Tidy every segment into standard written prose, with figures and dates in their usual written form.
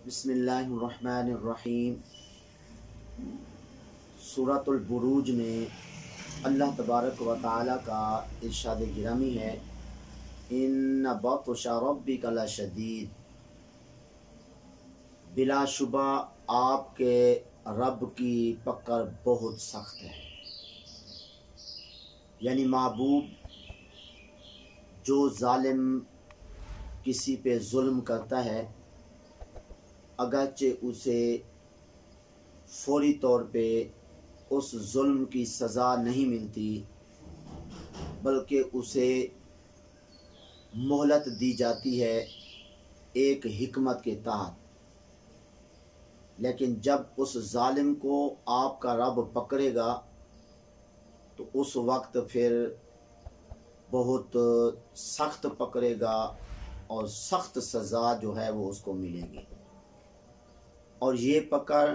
बिस्मिल्लाहिर्रहमानिर्रहीम। सूरतुल बुरूज में अल्लाह तबारक व तआला का इरशाद गिरामी है, इन्न बत्शा रब्बिका लशदीद, बिलाशुबा आपके रब की पकड़ बहुत सख्त है। यानी महबूब जो जालिम किसी पे जुल्म करता है, अगरचे उसे फौरी तौर पे उस जुल्म की सज़ा नहीं मिलती, बल्कि उसे मोहलत दी जाती है एक हिकमत के तहत। लेकिन जब उस जालिम को आपका रब पकड़ेगा तो उस वक्त फिर बहुत सख्त पकड़ेगा और सख्त सज़ा जो है वो उसको मिलेगी। और ये पकड़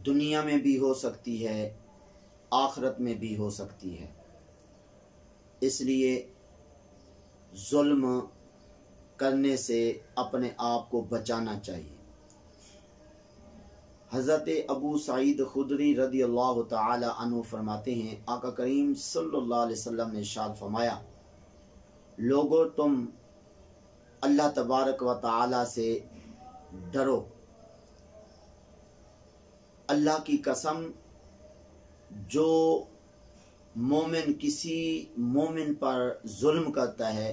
दुनिया में भी हो सकती है, आखिरत में भी हो सकती है। इसलिए जुल्म करने से अपने आप को बचाना चाहिए। हज़रत अबू सईद खुदरी रदी अल्लाह ताला अन्हु फरमाते हैं, आका करीम सल्लल्लाहु अलैहि वसल्लम ने इरशाद फरमाया, लोगो तुम अल्लाह तबारक व ताला से डरो। अल्लाह की कसम, जो मोमिन किसी मोमिन पर जुल्म करता है,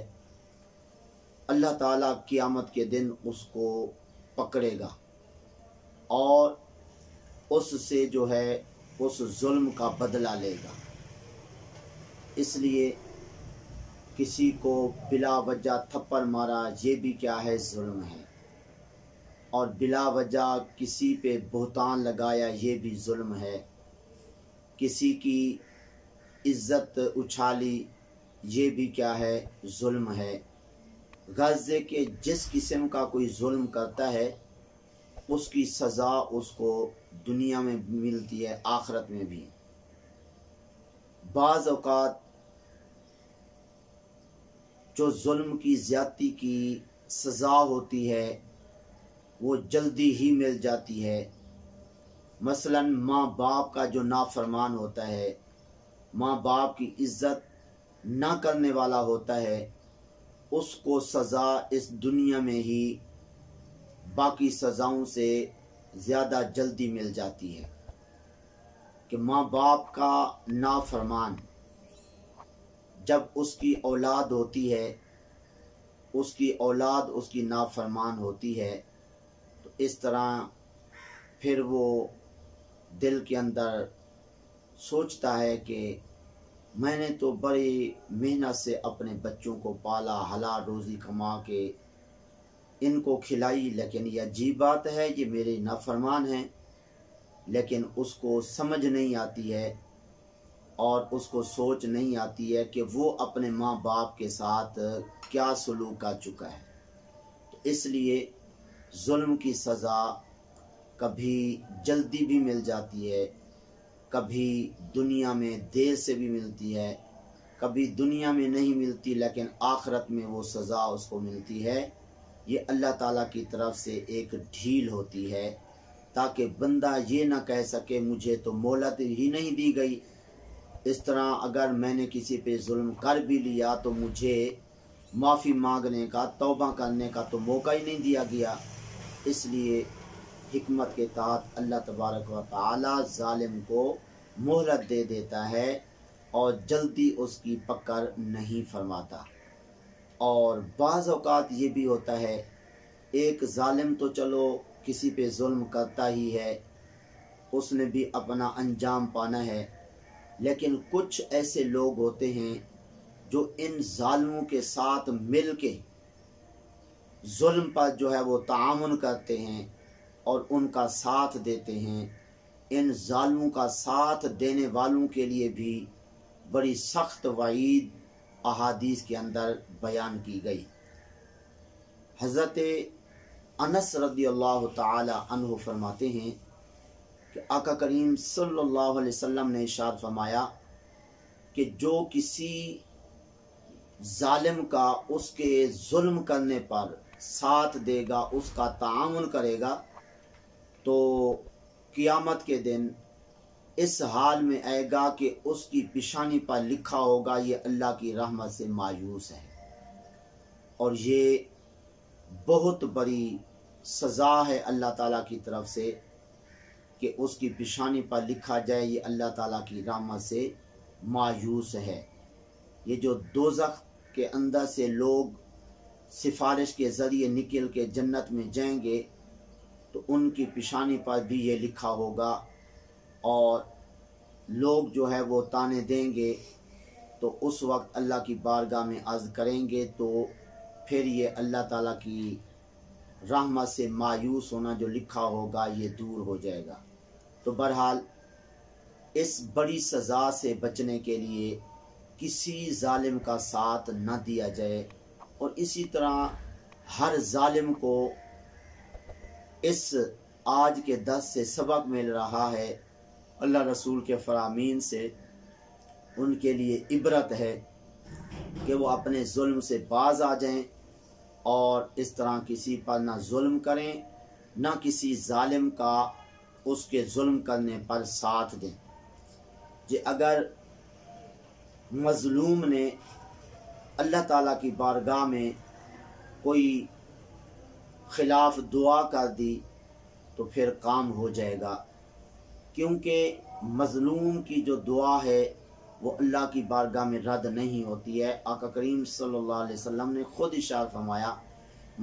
अल्लाह ताला क़यामत के दिन उसको पकड़ेगा और उससे जो है उस जुल्म का बदला लेगा। इसलिए किसी को बिला वजह थप्पड़ मारा, ये भी क्या है, जुल्म है। और बिला वजह किसी पे बुहतान लगाया, ये भी जुल्म है। किसी की इज्जत उछाली, ये भी क्या है, जुल्म है। गर्ज़े के जिस किस्म का कोई जुल्म करता है, उसकी सज़ा उसको दुनिया में भी मिलती है, आखिरत में भी। बाज़ औक़ात जो जुल्म की ज़्यादती की सज़ा होती है वो जल्दी ही मिल जाती है। मसलन माँ बाप का जो नाफरमान होता है, माँ बाप की इज़्ज़त ना करने वाला होता है, उसको सज़ा इस दुनिया में ही बाकी सज़ाओं से ज़्यादा जल्दी मिल जाती है। कि माँ बाप का नाफरमान जब उसकी औलाद होती है, उसकी औलाद उसकी नाफरमान होती है, तो इस तरह फिर वो दिल के अंदर सोचता है कि मैंने तो बड़ी मेहनत से अपने बच्चों को पाला, हलाल रोज़ी कमा के इनको खिलाई, लेकिन ये अजीब बात है, ये मेरे नाफरमान हैं। लेकिन उसको समझ नहीं आती है और उसको सोच नहीं आती है कि वो अपने माँ बाप के साथ क्या सलूक कर चुका है। तो इसलिए जुल्म की सज़ा कभी जल्दी भी मिल जाती है, कभी दुनिया में देर से भी मिलती है, कभी दुनिया में नहीं मिलती लेकिन आखिरत में वो सज़ा उसको मिलती है। ये अल्लाह ताला की तरफ से एक ढील होती है, ताकि बंदा ये ना कह सके मुझे तो मोहलत ही नहीं दी गई। इस तरह अगर मैंने किसी पे जुल्म कर भी लिया तो मुझे माफ़ी मांगने का, तौबा करने का तो मौका ही नहीं दिया गया। इसलिए हिकमत के तहत अल्लाह तबारक व तआला जालिम को मोहलत दे देता है और जल्दी उसकी पकड़ नहीं फरमाता। और बाज़ औक़ात ये भी होता है, एक जालिम तो चलो किसी पे जुल्म करता ही है, उसने भी अपना अंजाम पाना है। लेकिन कुछ ऐसे लोग होते हैं जो इन जालिमों के साथ मिल के जुल्म पर जो है वो तामुन करते हैं और उनका साथ देते हैं। इन जालिमों का साथ देने वालों के लिए भी बड़ी सख्त वईद अहादीस के अंदर बयान की गई। हज़रत अनस रज़ी अल्लाह ताला अन्हु फरमाते हैं कि आका करीम सल्लल्लाहु अलैहि वसल्लम ने इरशाद फरमाया कि जो किसी जालिम का उसके जुल्म करने पर ساتھ دے گا، اس کا تعاون کرے گا، تو قیامت کے دن اس حال میں آئے گا کہ اس کی پیشانی پر لکھا ہوگا یہ اللہ کی رحمت سے مایوس ہے، اور یہ بہت بڑی سزا ہے اللہ تعالیٰ کی طرف سے کہ اس کی پیشانی پر لکھا جائے یہ اللہ تعالیٰ کی رحمت سے مایوس ہے۔ یہ جو دوزخ کے اندر سے لوگ سفارش کے ذریعے نکل کے جنت میں جائیں گے تو ان کی پیشانی پر بھی یہ لکھا ہوگا، اور لوگ جو ہے وہ تانے دیں گے تو اس وقت اللہ کی بارگاہ میں عرض کریں گے، تو پھر یہ اللہ تعالیٰ کی رحمت سے مایوس ہونا جو لکھا ہوگا یہ دور ہو جائے گا۔ تو بہرحال اس بڑی سزا سے بچنے کے لیے کسی ظالم کا ساتھ نہ دیا جائے، اور اسی طرح ہر ظالم کو اس آج کے درس سے سبق مل رہا ہے، اللہ رسول کے فرامین سے ان کے لیے عبرت ہے کہ وہ اپنے ظلم سے باز آ جائیں اور اس طرح کسی پر نہ ظلم کریں، نہ کسی ظالم کا اس کے ظلم کرنے پر ساتھ دیں۔ اگر مظلوم نے اللہ تعالیٰ کی بارگاہ میں کوئی خلاف دعا کر دی تو پھر کام ہو جائے گا، کیونکہ مظلوم کی جو دعا ہے وہ اللہ کی بارگاہ میں رد نہیں ہوتی ہے۔ آقا کریم صلی اللہ علیہ وسلم نے خود ارشاد فرمایا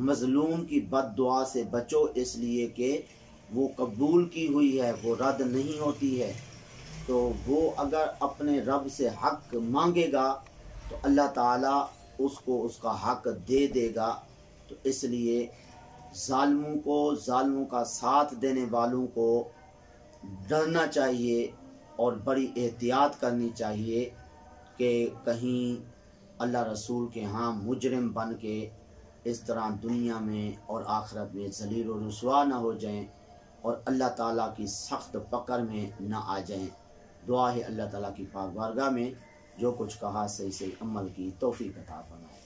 مظلوم کی بد دعا سے بچو، اس لیے کہ وہ قبول کی ہوئی ہے، وہ رد نہیں ہوتی ہے۔ تو وہ اگر اپنے رب سے حق مانگے گا تو اللہ تعالیٰ اس کو اس کا حق دے دے گا۔ تو اس لیے ظالموں کا ساتھ دینے والوں کو ڈرنا چاہیے اور بڑی احتیاط کرنی چاہیے کہ کہیں اللہ رسول کے ہاں مجرم بن کے اس طرح دنیا میں اور آخرت میں ذلیل و رسوا نہ ہو جائیں اور اللہ تعالیٰ کی سخت پکڑ میں نہ آ جائیں۔ دعا ہے اللہ تعالیٰ کی پاک بارگاہ میں جو کچھ کہا صحیح عمل کی توفیق عطا فرمائے۔